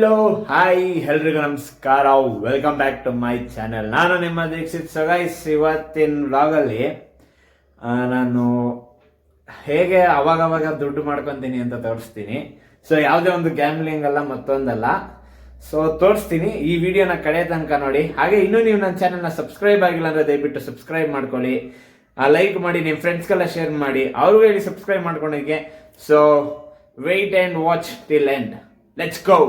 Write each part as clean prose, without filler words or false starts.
Hello hi ಎಲ್ರಿಗೂ ನಮಸ್ಕಾರ, welcome back to my channel. ನಾನು ನಿಮ್ಮ ದೀಕ್ಷಿತ್. ಸೊ ಗೈಸ್, ಇವತ್ತಿನ ವ್ಲಾಗಲ್ಲಿ ನಾನು ಹೇಗೆ ಅವಾಗವಾಗ ದುಡ್ಡು ಮಾಡ್ಕೊತೀನಿ ಅಂತ ತೋರಿಸ್ತೀನಿ. ಸೊ ಯಾವುದೇ ಒಂದು ಗ್ಯಾಮ್ಲಿಂಗ್ ಅಲ್ಲ, ಮತ್ತೊಂದಲ್ಲ. ಸೊ ತೋರಿಸ್ತೀನಿ. ಈ ವಿಡಿಯೋನ ಕಡೆ ತನಕ ನೋಡಿ. ಹಾಗೆ ಇನ್ನೂ ನೀವು ನನ್ನ ಚಾನೆಲ್ನ ಸಬ್ಸ್ಕ್ರೈಬ್ ಆಗಿಲ್ಲ ಅಂದರೆ ದಯವಿಟ್ಟು ಸಬ್ಸ್ಕ್ರೈಬ್ ಮಾಡ್ಕೊಳ್ಳಿ, ಲೈಕ್ ಮಾಡಿ, ನಿಮ್ಮ ಫ್ರೆಂಡ್ಸ್ಗೆಲ್ಲ ಶೇರ್ ಮಾಡಿ, ಅವ್ರಿಗೂ ಹೇಳಿ ಸಬ್ಸ್ಕ್ರೈಬ್ ಮಾಡ್ಕೊಂಡಿಗೆ. So wait and watch till end. Let's go.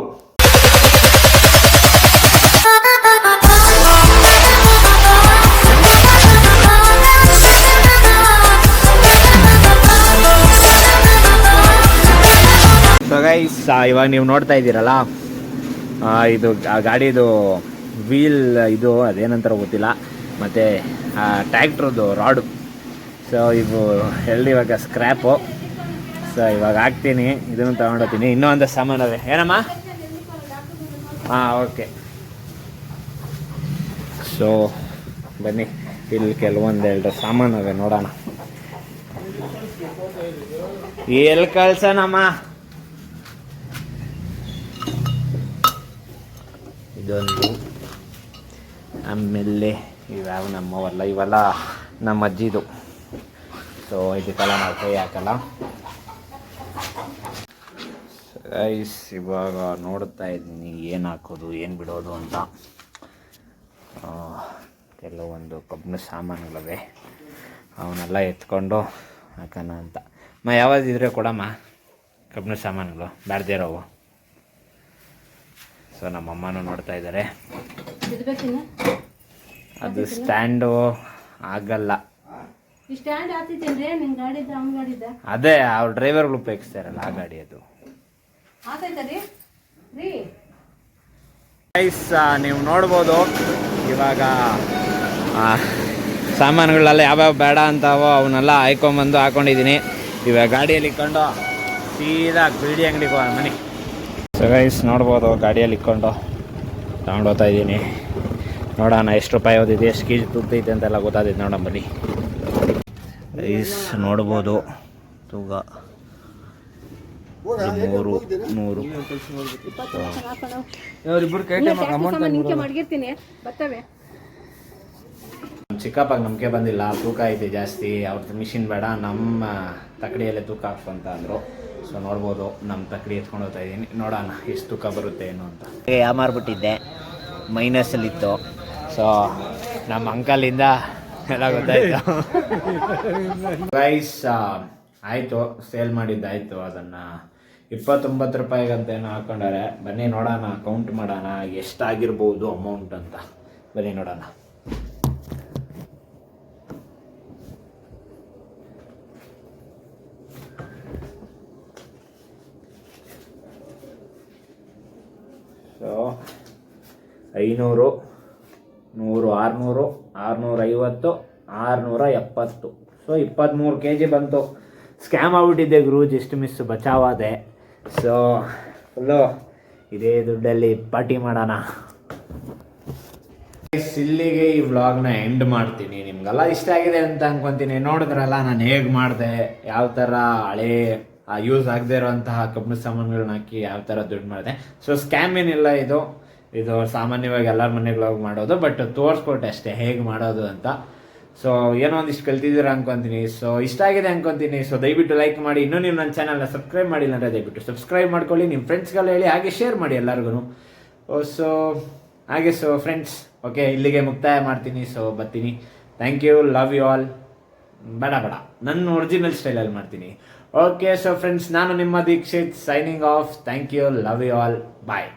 So guys, ಇವಾಗ ನೀವು ನೋಡ್ತಾ ಇದ್ದೀರಲ್ಲ, ಇದು ಗಾಡಿದು ವೀಲ್, ಇದು ಅದೇನಂತಾರ ಗೊತ್ತಿಲ್ಲ, ಮತ್ತು ಟ್ರ್ಯಾಕ್ಟ್ರದ್ದು ರಾಡು. ಸೊ ಇವು ಇವಾಗ ಸ್ಕ್ರ್ಯಾಪು. ಸೊ ಇವಾಗ ಹಾಕ್ತೀನಿ, ಇದನ್ನು ತಗೊಂಡೋಗ್ತೀನಿ. ಇನ್ನೂ ಒಂದು ಸಾಮಾನವೇ ಏನಮ್ಮ? ಓಕೆ. ಸೊ ಬನ್ನಿ, ಇಲ್ಲಿ ಕೆಲವೊಂದೆರಡು ಸಾಮಾನವೇ ನೋಡೋಣ. ಎಲ್ಲಿ ಕಳ್ಸೋಣಮ್ಮ? ಇದೊಂದು, ಆಮೇಲೆ ಇವ್ಯಾವ ನಮ್ಮವಲ್ಲ, ಇವೆಲ್ಲ ನಮ್ಮ ಅಜ್ಜಿದು. ಸೊ ಇದಕ್ಕೆಲ್ಲ ನಾವು ಕೈ ಹಾಕಲ್ಲ. ಗೈಸ್, ಇವಾಗ ನೋಡ್ತಾ ಇದ್ದೀನಿ ಏನು ಹಾಕೋದು ಏನು ಬಿಡೋದು ಅಂತ. ಕೆಲವೊಂದು ಕಬ್ಬಿಣ ಸಾಮಾನುಗಳವೆ, ಅವನ್ನೆಲ್ಲ ಎತ್ಕೊಂಡು ಹಾಕೋಣ ಅಂತ. ಯಾವುದಿದ್ರೆ ಕೊಡಮ್ಮ ಕಬ್ಬಿಣ ಸಾಮಾನುಗಳು, ಬ್ಯಾಡ್ದೇ ಇರೋವು. ಸೊ ನಮ್ಮಮ್ಮನೂ ನೋಡ್ತಾ ಇದ್ದಾರೆ. ಅದು ಸ್ಟ್ಯಾಂಡು ಆಗಲ್ಲ, ಅದೇ ಅವ್ರ ಡ್ರೈವರ್ಗಳು ಉಪಯೋಗಿಸ್ತಾರಲ್ಲ ಆ ಗಾಡಿ ಅದು. ಗೈಸ್, ನೀವು ನೋಡ್ಬೋದು ಇವಾಗ ಸಾಮಾನುಗಳೆಲ್ಲ ಯಾವ್ಯಾವ ಬೇಡ ಅಂತಾವೋ ಅವನ್ನೆಲ್ಲ ಹಾಕೊಂಬಂದು ಹಾಕೊಂಡಿದ್ದೀನಿ. ಇವಾಗ ಗಾಡಿಯಲ್ಲಿ ಇಕ್ಕೊಂಡು ಸೀದಾ ಬೀಡಿ ಅಂಗಡಿಗೆ ಹೋಗೋಣ ಮನೆ. ಸೊ ಗೈಸ್, ನೋಡ್ಬೋದು ಗಾಡಿಯಲ್ಲಿ ಇಕ್ಕೊಂಡು ತಗೊಂಡೋಗ್ತಾ ಇದ್ದೀನಿ. ನೋಡೋಣ ಎಷ್ಟು ರೂಪಾಯಿ ಓದಿದೆ, ಎಷ್ಟು ಕೆ ಜಿ ತುತ್ತೈತೆ ಅಂತೆಲ್ಲ ಗೊತ್ತಾದೈತೆ. ನೋಡೋಣ ಬನ್ನಿ ಗೈಸ್. ನೋಡ್ಬೋದು ತೂಗ 300. ಚಿಕ್ಕಪ್ಪಾಗ ನಂಬಿಕೆ ಬಂದಿಲ್ಲ, ತೂಕ ಐತೆ ಜಾಸ್ತಿ, ಅವ್ರದ್ದು ಮಿಷಿನ್ ಬೇಡ, ನಮ್ಮ ತಕ್ಕಡಿಯಲ್ಲೇ ತೂಕ ಹಾಕ್ಸು ಅಂತ ಅಂದರು. ಸೊ ನೋಡ್ಬೋದು, ನಮ್ಮ ತಕ್ಕಡಿ ಎತ್ಕೊಂಡು ಹೋಗ್ತಾ ಇದ್ದೀನಿ. ನೋಡೋಣ ಎಷ್ಟು ತೂಕ ಬರುತ್ತೆ ಏನು ಅಂತ. ಮಾರ್ಬಿಟ್ಟಿದ್ದೆ, ಮೈನಸಲ್ಲಿತ್ತು. ಸೊ ನಮ್ಮ ಅಂಕಲಿಂದ ಎಲ್ಲ ಗೊತ್ತಾಯಿತು. ಪ್ರೈಸ್ ಆಯಿತು, ಸೇಲ್ ಮಾಡಿದ್ದಾಯಿತು. ಅದನ್ನು 29 ರೂಪಾಯಿಗಂತ ಏನೋ ಹಾಕೊಂಡಾರೆ. ಬನ್ನಿ ನೋಡೋಣ, ಕೌಂಟ್ ಮಾಡೋಣ ಎಷ್ಟಾಗಿರ್ಬೋದು ಅಮೌಂಟ್ ಅಂತ. ಬನ್ನಿ ನೋಡೋಣ. ಸೊ 500, 100, 600, 650, 670. ಸೊ 23 kg ಬಂತು. ಸ್ಕ್ಯಾಮ್ ಆಗ್ಬಿಟ್ಟಿದ್ದೆ ಗುರು, ಜಸ್ಟ್ ಮಿಸ್ ಬಚಾವಾದೆ. ಸೊ ಫುಲ್ಲು ಇದೇ ದುಡ್ಡಲ್ಲಿ ಪಾರ್ಟಿ ಮಾಡೋಣ. ಇಲ್ಲಿಗೆ ಈ ವ್ಲಾಗ್ನ ಎಂಡ್ ಮಾಡ್ತೀನಿ. ನಿಮ್ಗೆಲ್ಲ ಇಷ್ಟ ಆಗಿದೆ ಅಂತ ಅನ್ಕೊತೀನಿ. ನೋಡಿದ್ರಲ್ಲ ನಾನು ಹೇಗೆ ಮಾಡಿದೆ, ಯಾವ ಥರ ಹಳೇ ಯೂಸ್ ಆಗದೆ ಇರೋಂತಹ ಕಬ್ಬಿಣ ಸಾಮಾನುಗಳನ್ನ ಹಾಕಿ ಯಾವ ಥರ ದುಡ್ಡು ಮಾಡಿದೆ. ಸೊ ಸ್ಕ್ಯಾಮ್ ಏನಿಲ್ಲ, ಇದು ಸಾಮಾನ್ಯವಾಗಿ ಎಲ್ಲರ ಮನೆಗಳಾಗಿ ಮಾಡೋದು. ಬಟ್ ತೋರಿಸ್ಕೊಟ್ಟೆ ಅಷ್ಟೇ ಹೇಗೆ ಮಾಡೋದು ಅಂತ. ಸೊ ಏನೋ ಒಂದಿಷ್ಟು ಕಲ್ತಿದ್ದೀರಾ ಅನ್ಕೊತೀನಿ. ಸೊ ಇಷ್ಟ ಆಗಿದೆ ಅನ್ಕೊತೀನಿ. ಸೊ ದಯವಿಟ್ಟು ಲೈಕ್ ಮಾಡಿ. ಇನ್ನೂ ನೀವು ನನ್ನ ಚಾನಲ್ನ ಸಬ್ಸ್ಕ್ರೈಬ್ ಮಾಡಿಲ್ಲ ಅಂದರೆ ದಯವಿಟ್ಟು ಸಬ್ಸ್ಕ್ರೈಬ್ ಮಾಡ್ಕೊಳ್ಳಿ. ನಿಮ್ಮ ಫ್ರೆಂಡ್ಸ್ಗೆಲ್ಲ ಹೇಳಿ, ಹಾಗೆ ಶೇರ್ ಮಾಡಿ ಎಲ್ಲರಿಗೂ. ಸೊ ಫ್ರೆಂಡ್ಸ್, ಓಕೆ, ಇಲ್ಲಿಗೆ ಮುಕ್ತಾಯ ಮಾಡ್ತೀನಿ. ಸೊ ಬರ್ತೀನಿ. Thank you, love you all. ಬೇಡ ನನ್ನ ಒರಿಜಿನಲ್ ಸ್ಟೈಲಲ್ಲಿ ಮಾಡ್ತೀನಿ. ಓಕೆ, ಸೊ ಫ್ರೆಂಡ್ಸ್, ನಾನು ನಿಮ್ಮ Dikshit signing off. Thank you, love you all, bye.